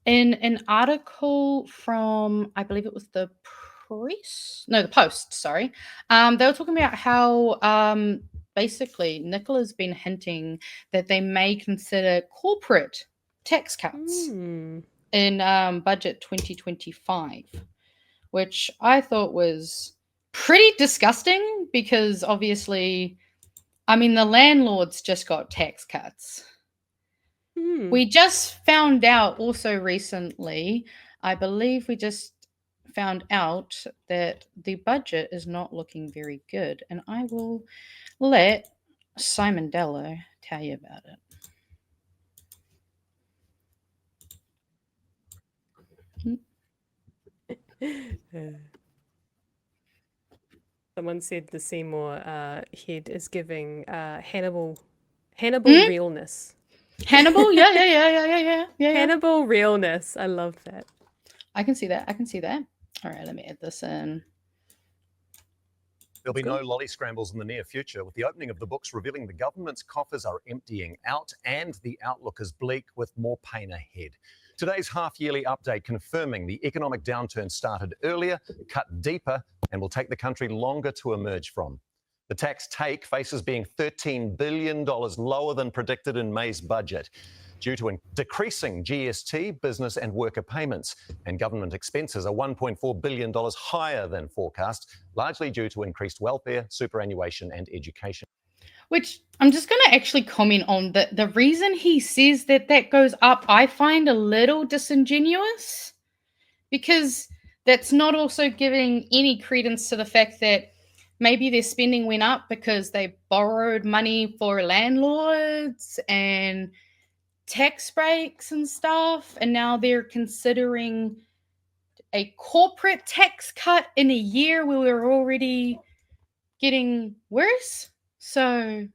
In an article from, I believe it was the the Post, sorry. They were talking about how basically Nicola's been hinting that they may consider corporate tax cuts in budget 2025, which I thought was pretty disgusting because obviously, I mean, the landlords just got tax cuts. We just found out also recently, I believe we just found out that the budget is not looking very good. And I will let Simon Dello tell you about it. Someone said the Seymour head is giving Hannibal realness. Hannibal? Yeah. Hannibal realness. I love that. I can see that. All right, let me add this in. There'll be no lolly scrambles in the near future, with the opening of the books revealing the government's coffers are emptying out and the outlook is bleak with more pain ahead. Today's half-yearly update confirming the economic downturn started earlier, cut deeper, and will take the country longer to emerge from. The tax take faces being $13 billion lower than predicted in May's budget, due to decreasing GST, business and worker payments. And government expenses are $1.4 billion higher than forecast, largely due to increased welfare, superannuation and education. Which I'm just going to actually comment on the reason he says that goes up, I find a little disingenuous, because that's not also giving any credence to the fact that maybe their spending went up because they borrowed money for landlords and tax breaks and stuff, and now they're considering a corporate tax cut in a year where we're already getting worse. So,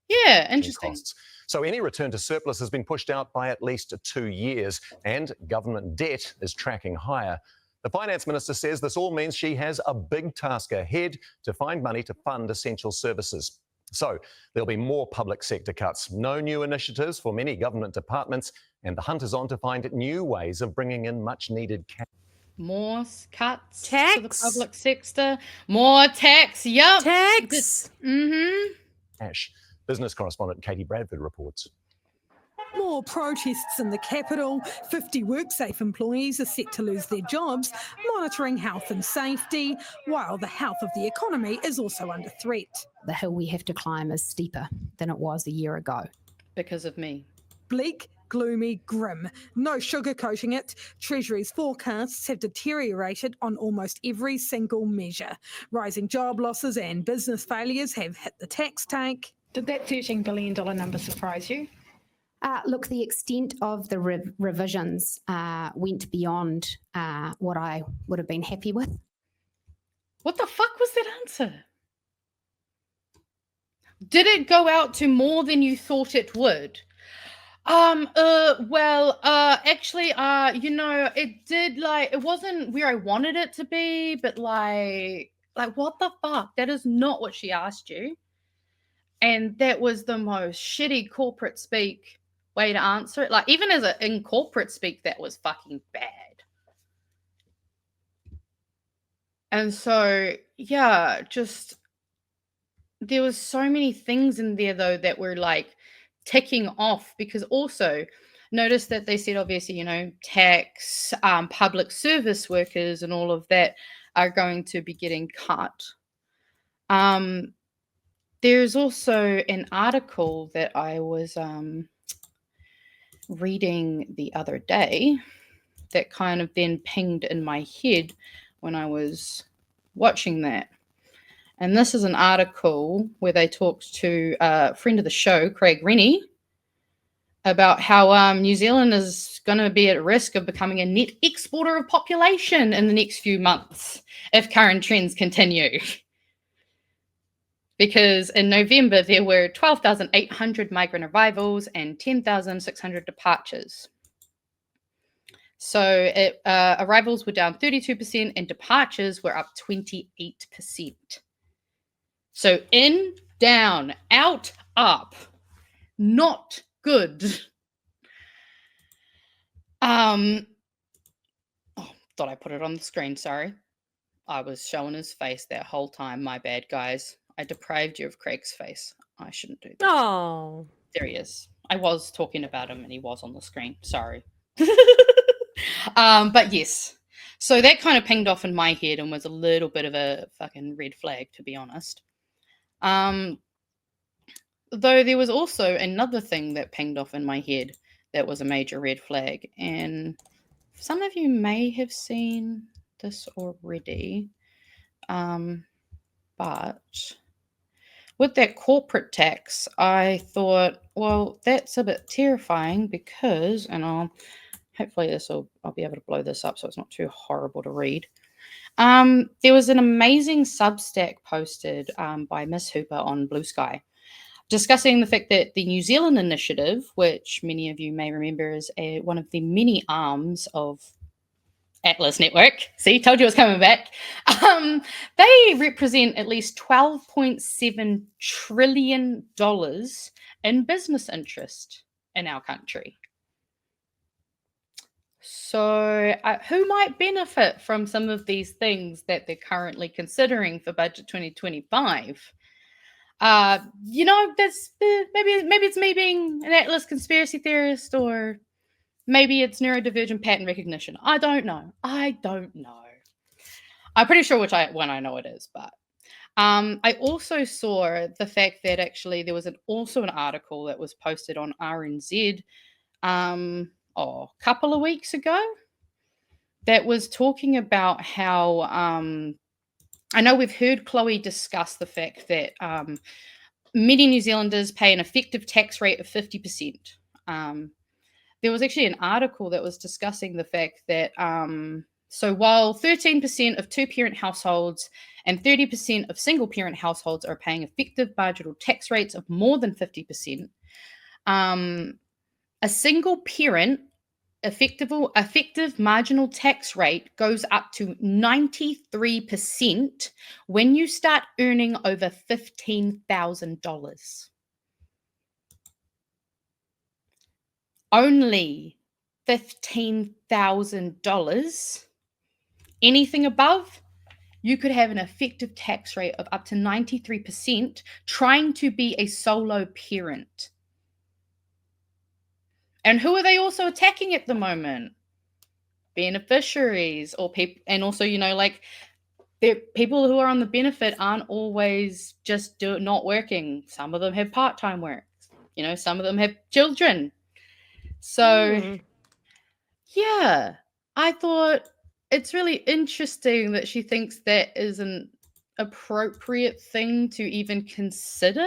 yeah, interesting. Costs. So any return to surplus has been pushed out by at least 2 years, and government debt is tracking higher. The Finance Minister says this all means she has a big task ahead to find money to fund essential services. So there'll be more public sector cuts, no new initiatives for many government departments, and the hunt is on to find new ways of bringing in much needed cash. More cuts to the public sector, more tax, yep. Tax. Cash. Business correspondent Katie Bradford reports. More protests in the capital. 50 WorkSafe employees are set to lose their jobs, monitoring health and safety, while the health of the economy is also under threat. The hill we have to climb is steeper than it was a year ago. Because of me. Bleak, gloomy, grim. No sugarcoating it. Treasury's forecasts have deteriorated on almost every single measure. Rising job losses and business failures have hit the tax take. Did that $13 billion number surprise you? Look, the extent of the revisions went beyond what I would have been happy with. What the fuck was that answer? Did it go out to more than you thought it would? Actually, it did, it wasn't where I wanted it to be, but like, what the fuck? That is not what she asked you. And that was the most shitty corporate speak way to answer it. Like, even in corporate speak, that was fucking bad. And so, yeah, just, there was so many things in there, though, that were, like, ticking off, because also notice that they said, obviously, tax, public service workers and all of that are going to be getting cut. There's also an article that I was reading the other day that kind of then pinged in my head when I was watching that. And this is an article where they talked to a friend of the show, Craig Rennie, about how New Zealand is going to be at risk of becoming a net exporter of population in the next few months if current trends continue. Because in November, there were 12,800 migrant arrivals and 10,600 departures. So arrivals were down 32% and departures were up 28%. So in, down, out, up. Not good. Oh, thought I put it on the screen. Sorry, I was showing his face that whole time. My bad, guys. I deprived you of Craig's face. I shouldn't do that. Oh. There he is. I was talking about him and he was on the screen. Sorry. But yes. So that kind of pinged off in my head and was a little bit of a fucking red flag, to be honest. Though there was also another thing that pinged off in my head that was a major red flag. And some of you may have seen this already. But with that corporate tax, I thought, well, that's a bit terrifying because, and hopefully I'll be able to blow this up so it's not too horrible to read. There was an amazing Substack posted by Miss Hooper on Blue Sky discussing the fact that the New Zealand initiative, which many of you may remember is one of the many arms of Atlas Network. See, told you it was coming back. They represent at least $12.7 trillion in business interest in our country. So who might benefit from some of these things that they're currently considering for budget 2025? That's maybe it's me being an Atlas conspiracy theorist, or maybe it's neurodivergent pattern recognition. I don't know. I'm pretty sure which one I know it is, but I also saw the fact that actually there was also an article that was posted on RNZ a couple of weeks ago that was talking about how I know we've heard Chloe discuss the fact that many New Zealanders pay an effective tax rate of 50%. There was actually an article that was discussing the fact that so while 13% of two-parent households and 30% of single-parent households are paying effective marginal tax rates of more than 50%, a single-parent effective marginal tax rate goes up to 93% when you start earning over $15,000. Only $15,000. Anything above, you could have an effective tax rate of up to 93% trying to be a solo parent. And who are they also attacking at the moment? Beneficiaries or people, and also, people who are on the benefit aren't always just not working. Some of them have part-time work. Some of them have children. So, yeah, I thought it's really interesting that she thinks that is an appropriate thing to even consider.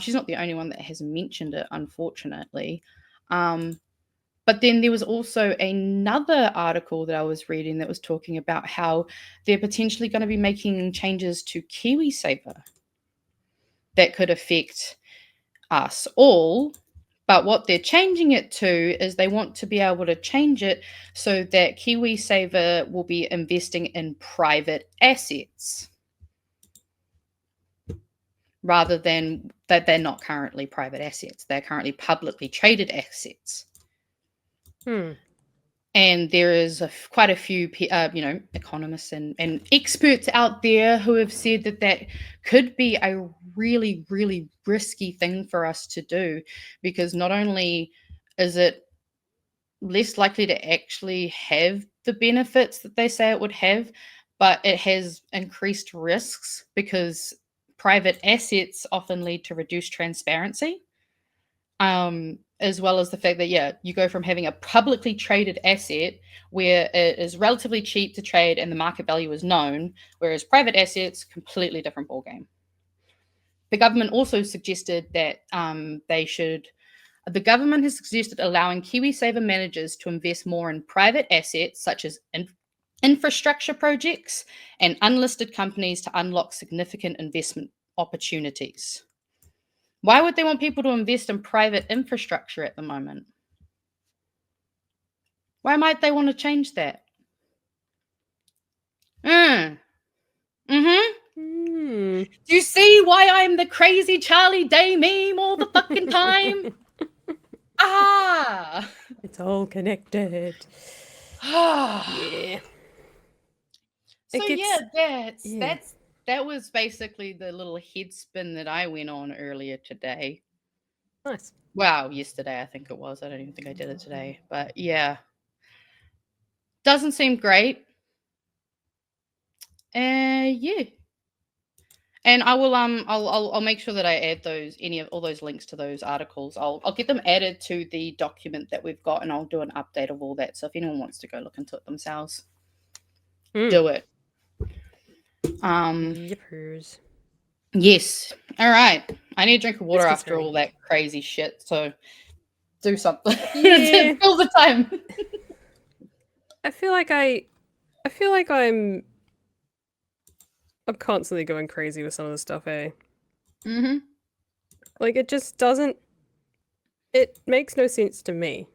She's not the only one that has mentioned it, unfortunately. But then there was also another article that I was reading that was talking about how they're potentially going to be making changes to KiwiSaver that could affect us all. But what they're changing it to is they want to be able to change it so that KiwiSaver will be investing in private assets rather than that they're not currently private assets. They're currently publicly traded assets. And there is quite a few, economists and experts out there who have said that could be a really, really risky thing for us to do, because not only is it less likely to actually have the benefits that they say it would have, but it has increased risks because private assets often lead to reduced transparency. As well as the fact that, you go from having a publicly traded asset where it is relatively cheap to trade and the market value is known, whereas private assets, completely different ballgame. The government also suggested that the government has suggested allowing KiwiSaver managers to invest more in private assets such as infrastructure projects and unlisted companies to unlock significant investment opportunities. Why would they want people to invest in private infrastructure at the moment? Why might they want to change that? Do you see why I'm the crazy Charlie Day meme all the fucking time? It's all connected. So Yeah. that was basically the little head spin that I went on earlier today. Nice. Wow, yesterday I think it was. I don't even think I did it today, but yeah, doesn't seem great. Yeah. And I will I'll make sure that I add all those links to those articles. I'll get them added to the document that we've got, and I'll do an update of all that. So if anyone wants to go look into it themselves, do it. Yippers. Yes. All right. I need a drink of water Let's after go. all that crazy shit. So do something. Yeah. Fill the time. I feel like I'm constantly going crazy with some of the stuff, eh? Mm-hmm. Like, it just doesn't... It makes no sense to me.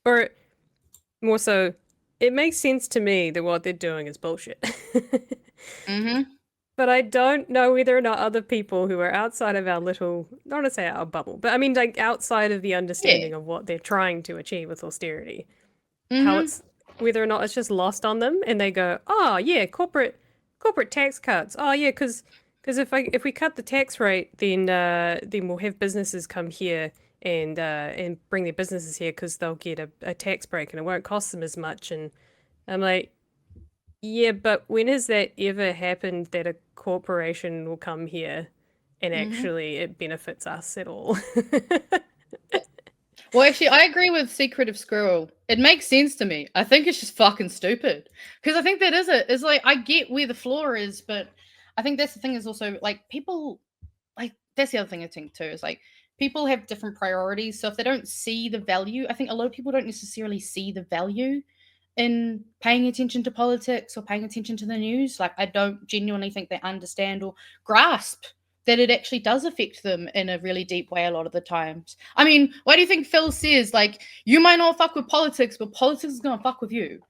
Or, more so, it makes sense to me that what they're doing is bullshit. Mm-hmm. But I don't know whether or not other people who are outside of our little... not to say our bubble, but I mean, like, outside of the understanding of what they're trying to achieve with austerity. How it's... whether or not it's just lost on them, and they go, oh, yeah, corporate tax cuts. Oh, yeah, because if we cut the tax rate, then we'll have businesses come here and bring their businesses here because they'll get a tax break and it won't cost them as much. And I'm like, yeah, but when has that ever happened that a corporation will come here and actually it benefits us at all? Well, actually, I agree with Secretive Squirrel. It makes sense to me. I think it's just fucking stupid. Because I think that is it. It's like, I get where the flaw is, but I think that's the thing is also, like, people, like, that's the other thing I think, too, is, like, people have different priorities. So if they don't see the value, I think a lot of people don't necessarily see the value in paying attention to politics or paying attention to the news. Like, I don't genuinely think they understand or grasp that it actually does affect them in a really deep way a lot of the times. I mean, why do you think Phil says, like, you might not fuck with politics, but politics is going to fuck with you?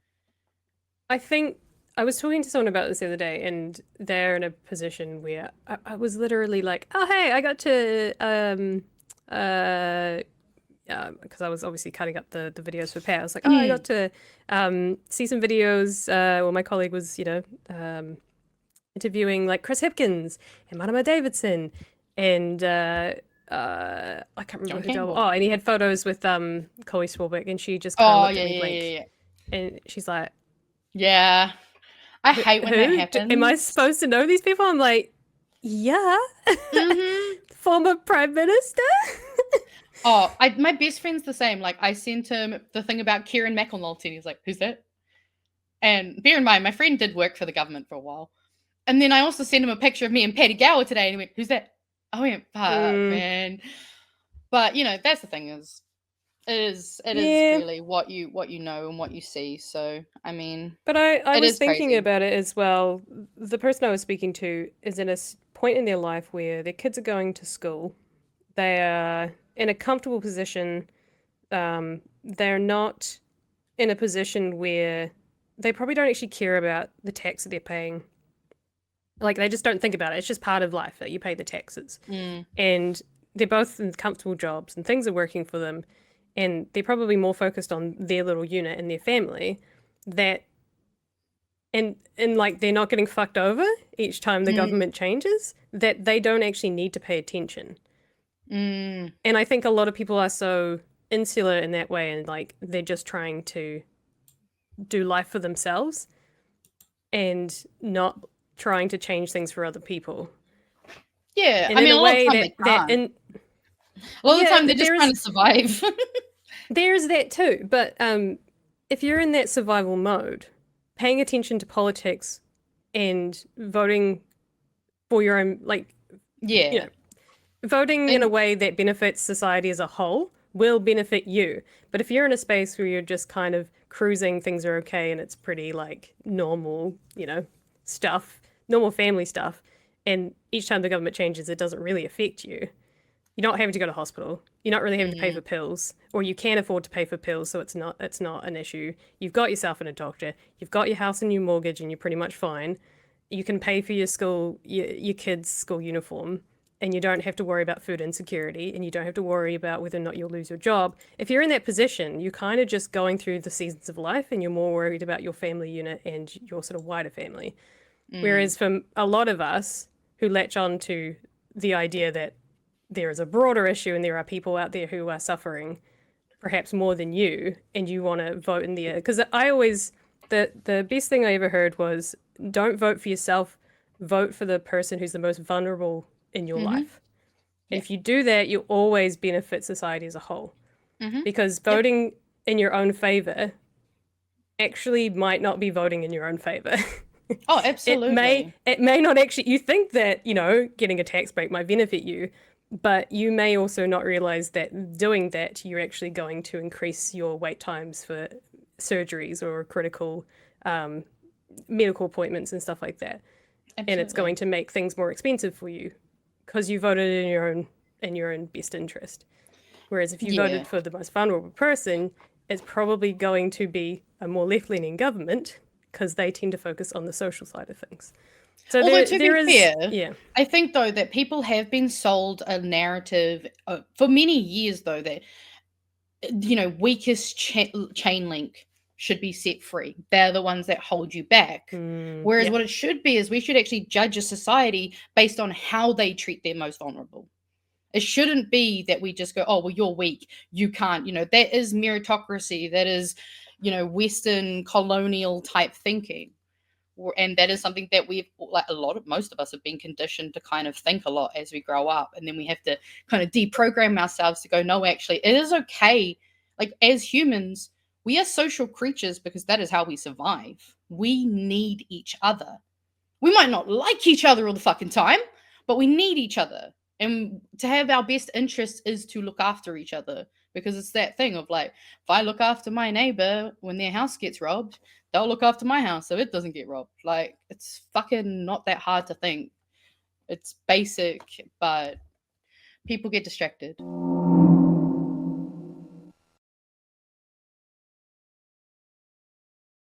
I think I was talking to someone about this the other day, and they're in a position where I was literally like, oh, hey, I got to, because I was obviously cutting up the videos for Pat. I was like, oh, I got to see some videos. Well, my colleague was, interviewing like Chris Hipkins and Marama Davidson and I can't remember who. Oh, and he had photos with Chloe Swarbrick, and she just kind of looked at me blank. And she's like, yeah, I hate when that happens. Am I supposed to know these people? I'm like, yeah. Former Prime Minister. Oh, my best friend's the same. Like, I sent him the thing about Kieran McElnulty, and he's like, who's that? And bear in mind, my friend did work for the government for a while. And then I also sent him a picture of me and Patty Gower today, and he went, who's that? I went, fuck, man. But, that's the thing is, it is really what you know and what you see. So, I mean, but I was thinking crazy about it as well. The person I was speaking to is in a point in their life where their kids are going to school. They are in a comfortable position. They're not in a position where they probably don't actually care about the tax that they're paying. Like, they just don't think about it. It's just part of life that you pay the taxes. And they're both in comfortable jobs and things are working for them. And they're probably more focused on their little unit and their family and like, they're not getting fucked over each time the government changes, that they don't actually need to pay attention. And I think a lot of people are so insular in that way, and like, they're just trying to do life for themselves and not trying to change things for other people. Yeah, and I mean, in a lot of time they can't. A lot of the time they're just trying to survive. There's that too, but if you're in that survival mode, paying attention to politics and voting for your own, like, voting in a way that benefits society as a whole will benefit you. But if you're in a space where you're just kind of cruising, things are okay, and it's pretty like normal, stuff, normal family stuff, and each time the government changes, it doesn't really affect you. You're not having to go to hospital. You're not really having to pay for pills, or you can afford to pay for pills, so it's not an issue. You've got yourself and a doctor. You've got your house and your mortgage, and you're pretty much fine. You can pay for your school, your kids' school uniform. and you don't have to worry about food insecurity, and you don't have to worry about whether or not you'll lose your job. If you're in that position, you're kind of just going through the seasons of life, and you're more worried about your family unit and your sort of wider family. Whereas for a lot of us who latch on to the idea that there is a broader issue and there are people out there who are suffering perhaps more than you, and you want to vote in the air. Because I always, the best thing I ever heard was, don't vote for yourself, vote for the person who's the most vulnerable in your life. And if you do that, you always benefit society as a whole. Because voting in your own favor actually might not be voting in your own favor. Oh, absolutely. It may not actually, you think that, getting a tax break might benefit you, but you may also not realize that doing that, you're actually going to increase your wait times for surgeries or critical medical appointments and stuff like that. Absolutely. And it's going to make things more expensive for you because you voted in your own best interest. Whereas if you voted for the most vulnerable person, it's probably going to be a more left-leaning government because they tend to focus on the social side of things. So although to be fair, I think though that people have been sold a narrative for many years though that weakest chain link should be set free. They're the ones that hold you back. Whereas what it should be is we should actually judge a society based on how they treat their most vulnerable. It shouldn't be that we just go, oh, well, you're weak, you can't. That is meritocracy. That is, Western colonial type thinking. And that is something that most of us have been conditioned to kind of think a lot as we grow up. And then we have to kind of deprogram ourselves to go, no, actually, it is okay. Like, as humans, we are social creatures because that is how we survive. We need each other. We might not like each other all the fucking time, but we need each other. And to have our best interests is to look after each other, because it's that thing of like, if I look after my neighbor when their house gets robbed, they'll look after my house so it doesn't get robbed. Like, it's fucking not that hard to think. It's basic, but people get distracted.